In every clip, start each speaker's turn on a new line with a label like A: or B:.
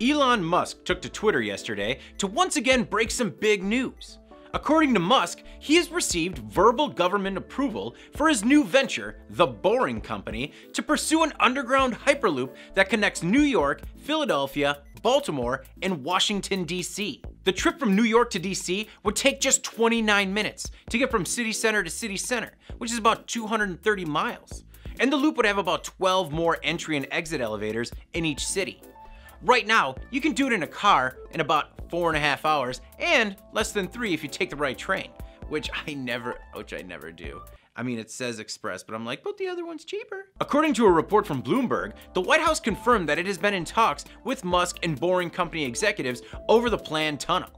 A: Elon Musk took to Twitter yesterday to once again break some big news. According to Musk, he has received verbal government approval for his new venture, the Boring Company, to pursue an underground Hyperloop that connects New York, Philadelphia, Baltimore, and Washington, D.C. The trip from New York to D.C. would take just 29 minutes to get from city center to city center, which is about 230 miles. And the loop would have about 12 more entry and exit elevators in each city. Right now, you can do it in a car in about 4.5 hours and less than 3 if you take the right train, which I never do. I mean, it says express, but I'm like, but the other one's cheaper. According to a report from Bloomberg, the White House confirmed that it has been in talks with Musk and Boring Company executives over the planned tunnel.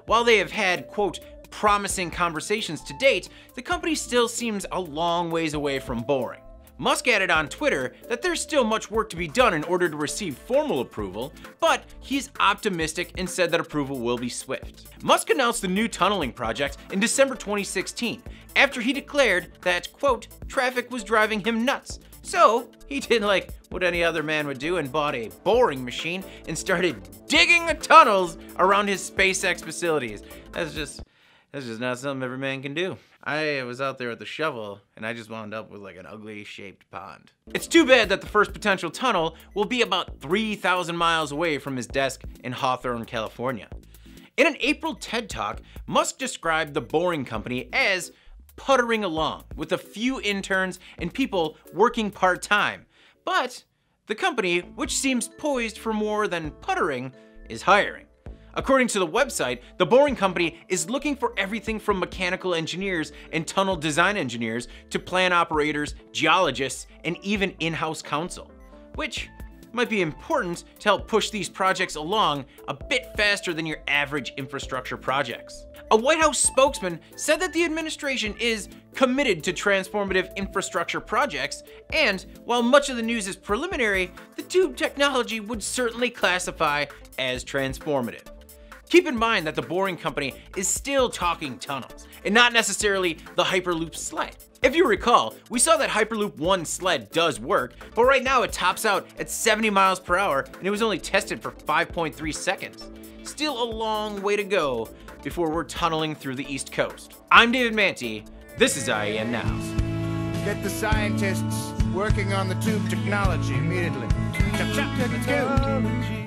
A: While they have had, quote, promising conversations to date, the company still seems a long ways away from boring. Musk added on Twitter that there's still much work to be done in order to receive formal approval, but he's optimistic and said that approval will be swift. Musk announced the new tunneling project in December 2016, after he declared that, quote, traffic was driving him nuts. So he did like what any other man would do and bought a boring machine and started digging the tunnels around his SpaceX facilities. That's just not something every man can do. I was out there with the shovel and I just wound up with like an ugly shaped pond. It's too bad that the first potential tunnel will be about 3,000 miles away from his desk in Hawthorne, California. In an April TED Talk, Musk described the Boring Company as puttering along with a few interns and people working part-time. But the company, which seems poised for more than puttering, is hiring. According to the website, the Boring Company is looking for everything from mechanical engineers and tunnel design engineers to plan operators, geologists, and even in-house counsel, which might be important to help push these projects along a bit faster than your average infrastructure projects. A White House spokesman said that the administration is committed to transformative infrastructure projects, and while much of the news is preliminary, the tube technology would certainly classify as transformative. Keep in mind that the Boring Company is still talking tunnels, and not necessarily the Hyperloop sled. If you recall, we saw that Hyperloop One sled does work, but right now it tops out at 70 miles per hour and it was only tested for 5.3 seconds. Still a long way to go before we're tunneling through the East Coast. I'm David Manti, this is IEN Now.
B: Get the scientists working on the tube technology immediately. Chop, chop, let's go.